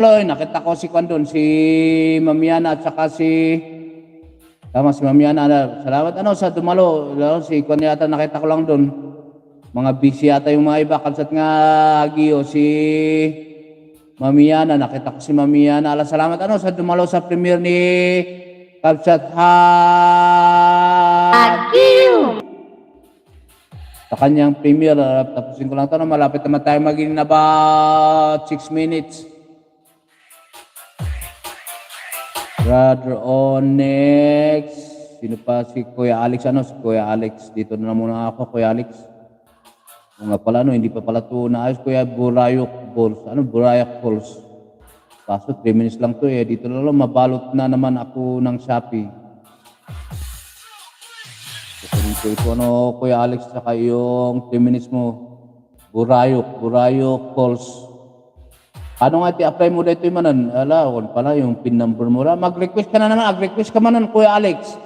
Loy, nakita ko si Kwandon, si Mamiana at saka si Mamiana. Salamat sa dumalo. Si Kwan yata nakita ko lang doon. Mga busy yata yung mga iba. Kalsat nga Hagio, si Mamiana. Nakita ko si Mamiana. Salamat sa dumalo sa premiere ni Kalsat Hagio. Sa kanyang premiere, tapusin ko lang ito. Malapit naman tayo maging about 6 minutes. Brother Onyx. Sino pa? Si Kuya Alex. Si Kuya Alex. Dito na muna ako, Kuya Alex. Nga pala, hindi pa pala ito naayos. Kuya Burayok Balls. Burayok Balls. Kaso 3 minutes lang ito eh. Dito na lang, mabalot na naman ako ng Shopee. Ito, Kuya Alex, saka yung 3 minutes mo. Burayok Balls. Ano nga i-apply mo dito yung manan? Pala yung pin number mo. Mag-request ka na naman. Mag-request ka man, Kuya Alex.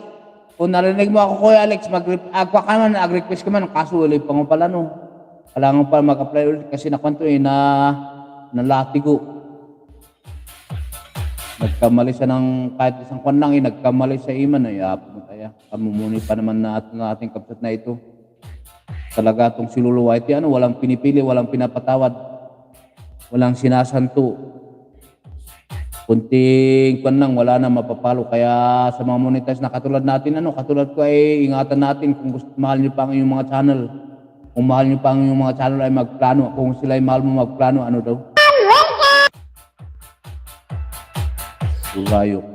Kung narinig mo ako, Kuya Alex, mag-request ka man. Kaso ulit pa mo pala, no? Kailangan pa mag-apply ulit kasi nakwanto nalatigo. Nagkamali siya ng kahit isang kwan lang nagkamali sa iman. Kamumuni pa naman na ating kapsat na ito. Talaga itong si Lulu White, walang pinipili, walang pinapatawad. Walang sinasanto. Kunting kwan lang, wala na mapapalo. Kaya sa mga monetize na katulad natin, katulad ko ay ingatan natin kung mahal nyo pa ang inyong mga channel. Kung mahal nyo pa ang inyong mga channel ay magplano. Kung sila ay mahal mo magplano, ano daw? Burayok.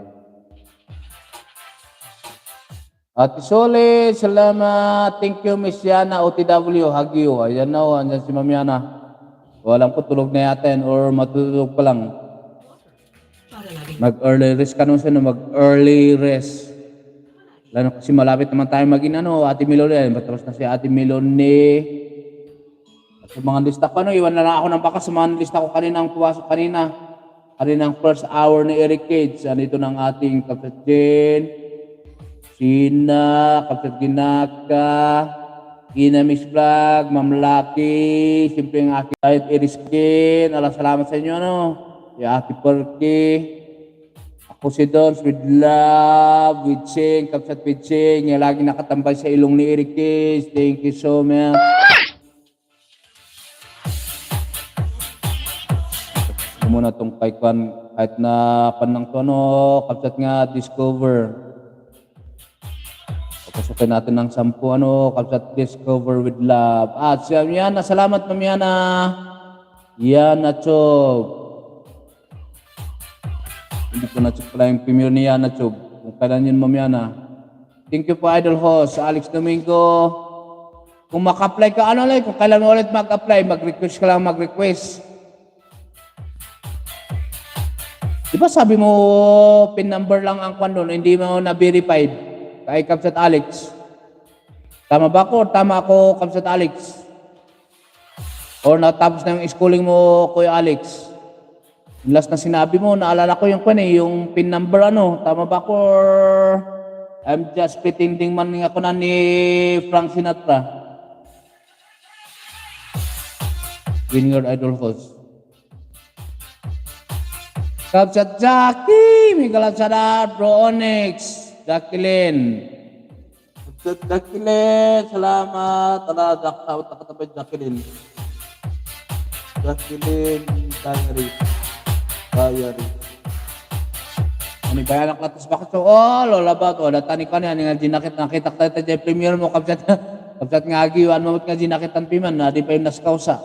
Ate Sole, salamat. Thank you, Miss Yana, OTW, Hagio. Ayan na, andyan si Ma'am Yana. Walang ko tulog na yata yan or matutulog pa lang. Mag-early rest ka nun siya, mag-early rest. Lalo kasi malapit naman tayo maging Ate Milone. Matapos na si Ate Milone. At sa mga lista ko, iwan na lang ako ng baka sa mga lista ko kaninang puwasok kanina. Kaninang first hour ni Eric Cage. Ito ng ating Kapsat Jen, Sina, Kapsat Ginaka, Ina Miss Vlog, Ma'am Lucky, siyempre ang aking kahit Iriskin. Salamat sa inyo, Si Ate Perky. Ako si Dons with love, with Ching, Kapsat with Ching. Yung lagi nakatambay sa ilong ni Eric Cage. Thank you so much. Ito muna itong kahit na panang to, Kapsat nga, Discover. Pasukin natin ng 10, Kapsat Discover with love. At si Yana, salamat Ma'am Yana. Yana Chob. Hindi ko na-check pala yung premiere ni Yana Chob. Kung kailan yun Ma'am Yana. Thank you po idol host, Alex Domingo. Kung maka-apply ka, kung kailan mo ulit mag-apply, mag-request ka lang, mag-request. Diba sabi mo, pin number lang ang kwan doon, hindi mo na-verified? Kay Kapsat Alex. Tama ba ako? Tama ako, Kapsat Alex? Or natapos na yung schooling mo, Kuya Alex? Yung last na sinabi mo, naalala ko yung yung pin number Tama ba ako? Or I'm just pretending man ako na ni Frank Sinatra. Winner Idol Host. Kapsat Jackie, Miguel Absadat, Bro Onyx. Jacqueline. Jacqueline, salamat. Nakatabi Jacqueline. Jacqueline, Diary. Ano ba yan ang katas? Bakit so? Lola ba ito? Datani ka niya. Nakita tayo tayo premiere mo. Kapsat nga agiwan mo nga ginakitan piman. Di pa yung naskausa.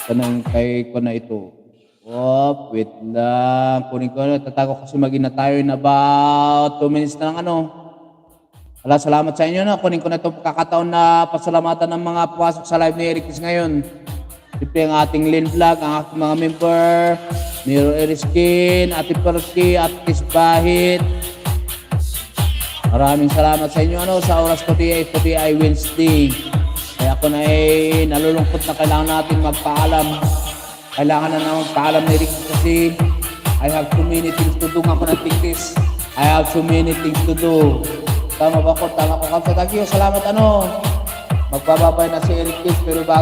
Tanong kay ko na ito. Wait lang. Kunin ko tatago kasi maging na tayo in about 2 minutes na lang salamat sa inyo Kunin ko na itong kakataon na pasalamatan ng mga puwasok sa live ni Eric Cage ngayon. Siyempre ang ating Lynn Vlog, ang aking mga member, Miro Eriskin, Ate Perky, Ate Kisbahit. Maraming salamat sa inyo sa oras ko TI Wednesday. Kaya ako na nalulungkot na kailangan natin magpaalam. Kailangan na naman paalam ni Rick kasi I have too many things to do. Ako na tingkis. I have too many things to do. Tama ba ko? Tama ko. Kapsat Hagio, salamat Magbababay na si Eric Cage pero bago